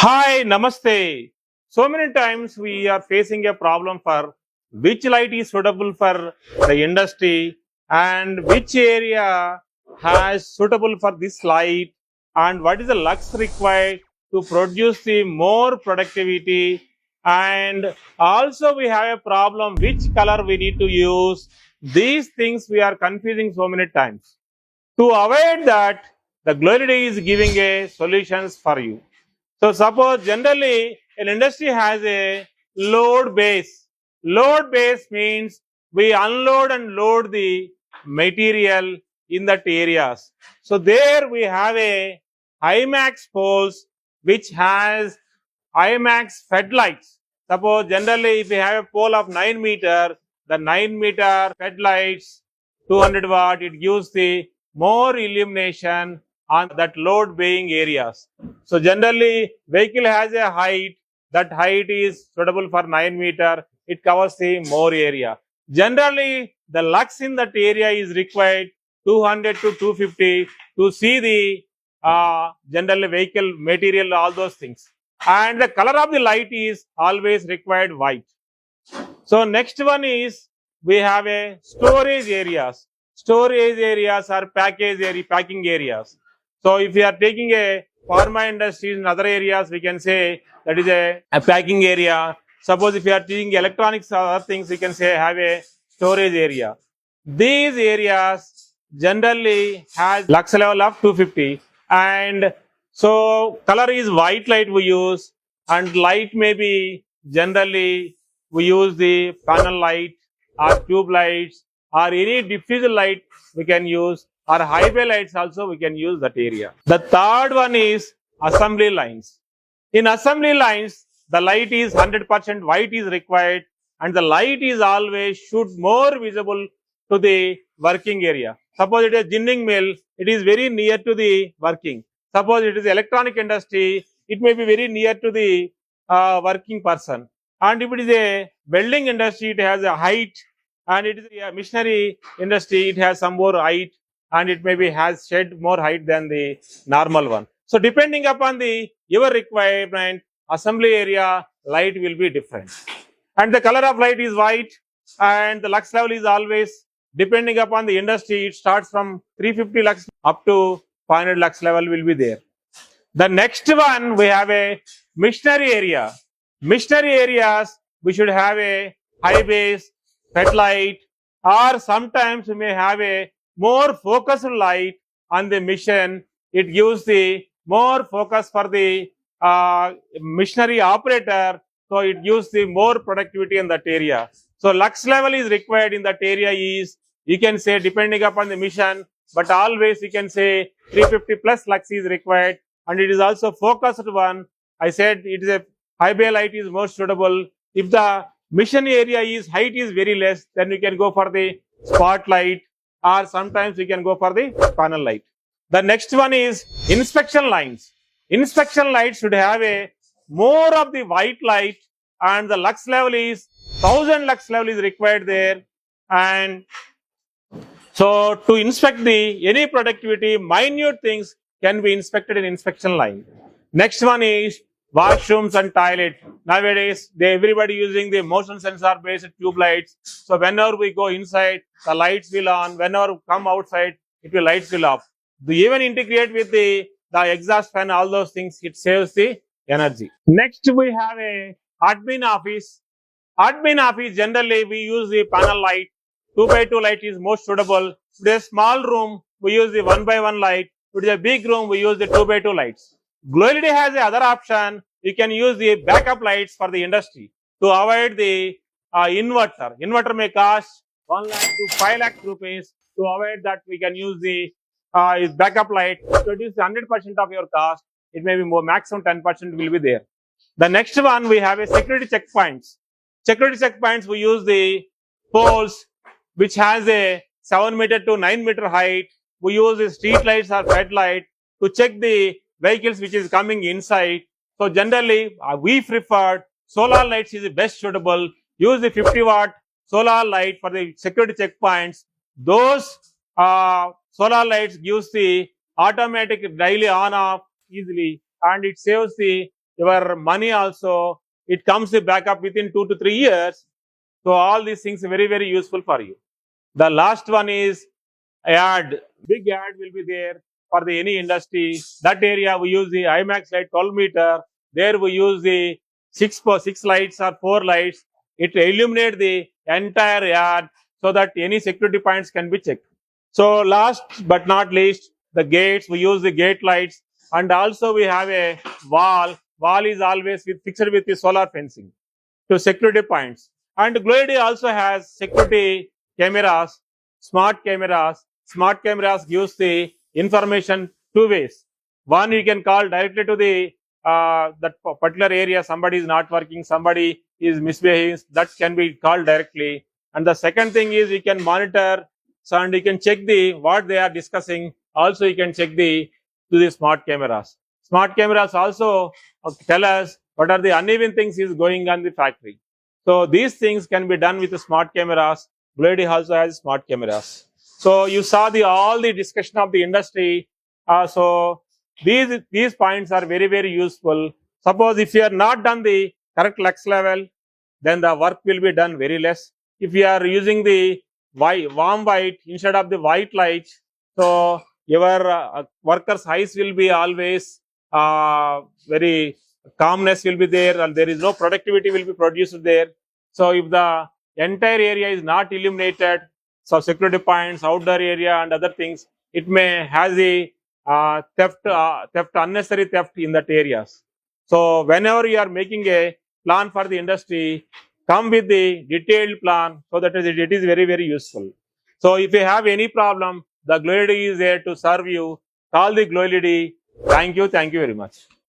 Hi, Namaste. So many times we are facing a problem for which light is suitable for the industry and which area has suitable for this light and what is the lux required to produce the more productivity, and also we have a problem which color we need to use. These things we are confusing so many times. To avoid that, the Gloled is giving a solutions for you. So suppose generally an industry has a load base. Load base means we unload and load the material in that areas. So there we have a IMAX poles which has IMAX fed lights. Suppose generally if we have a pole of 9 meter, the 9 meter fed lights 200 watt, it gives the more illumination on that load bearing areas. So generally vehicle has a height, that height is suitable for 9 meter, it covers the more area. Generally the lux in that area is required 200 to 250 to see the generally vehicle material, all those things. And the color of the light is always required white. So next one is we have a storage areas. Storage areas are packing areas. So if we are taking a pharma industries in other areas, we can say that is a packing area. Suppose if you are taking electronics or other things, we can say have a storage area. These areas generally has lux level of 250, and so color is white light we use, and light may be generally we use the panel light or tube lights or any diffuser light we can use, or highway lights also we can use that area. The third one is assembly lines. In assembly lines, the light is 100% white is required, and the light is always should more visible to the working area. Suppose it is ginning mill, it is very near to the working. Suppose it is electronic industry, it may be very near to the working person. And if it is a welding industry, it has a height, and it is a machinery industry, it has some more height, and it maybe has shed more height than the normal one. So depending upon the your requirement, assembly area light will be different. And the color of light is white, and the lux level is always depending upon the industry. It starts from 350 lux up to 500 lux level will be there. The next one we have a missionary area. Missionary areas we should have a high base, fed light, or sometimes we may have a more focused light on the mission. It gives the more focus for the missionary operator, so it gives the more productivity in that area. So lux level is required in that area is, you can say depending upon the mission, but always you can say 350 plus lux is required, and it is also focused one. I said it is a high bay light is more suitable. If the mission area is height is very less, then we can go for the spotlight, or sometimes we can go for the panel light. The next one is inspection lines. Inspection light should have a more of the white light, and the lux level is 1000 lux level is required there. And so to inspect the any productivity, minute things can be inspected in inspection line. Next one is washrooms and toilet. Nowadays, everybody using the motion sensor based tube lights. So whenever we go inside, the lights will on. Whenever we come outside, lights will off. They even integrate with the exhaust fan, all those things. It saves the energy. Next, we have a admin office. Admin office, generally we use the panel light. 2x2 light is most suitable. If it is a small room, we use the 1x1 light. If it is a big room, we use the 2x2 lights. Gloled has the other option. You can use the backup lights for the industry to avoid the inverter. Inverter may cost 1 lakh to 5 lakh rupees. To avoid that, we can use the backup light to reduce 100% of your cost. It may be more, maximum 10% will be there. The next one, we have a security checkpoints. Security checkpoints, we use the poles which has a 7 meter to 9 meter height. We use the street lights or fed light to check the vehicles which is coming inside. So generally, we prefer solar lights is the best suitable. Use the 50 watt solar light for the security checkpoints. Those solar lights gives the automatic daily on off easily, and it saves the your money also, it comes back up within 2 to 3 years. So all these things are very, very useful for you. The last one is ad. Big ad will be there for the any industry. That area we use the IMAX light 12 meter. There we use the 6 lights or 4 lights. It illuminate the entire yard so that any security points can be checked. So last but not least, the gates, we use the gate lights, and also we have a wall. Wall is always fixed with the solar fencing to security points. And Gloled also has security cameras, smart cameras. Smart cameras gives the information two ways. One, you can call directly to the that particular area. Somebody is not working, somebody is misbehaving. That can be called directly. And the second thing is you can monitor, so and you can check the what they are discussing. Also, you can check the to the smart cameras. Smart cameras also tell us what are the uneven things is going on in the factory. So these things can be done with the smart cameras. Gloled also has smart cameras. So you saw the all the discussion of the industry. So these points are very, very useful. Suppose if you are not done the correct lux level, then the work will be done very less. If you are using the warm white instead of the white light, so your workers' eyes will be always very calmness will be there, and there is no productivity will be produced there. So if the entire area is not illuminated, so security points, outdoor area and other things, it may has a unnecessary theft in that areas. So whenever you are making a plan for the industry, come with the detailed plan so that it is very, very useful. So if you have any problem, the Gloled is there to serve you. Call the Gloled. Thank you very much.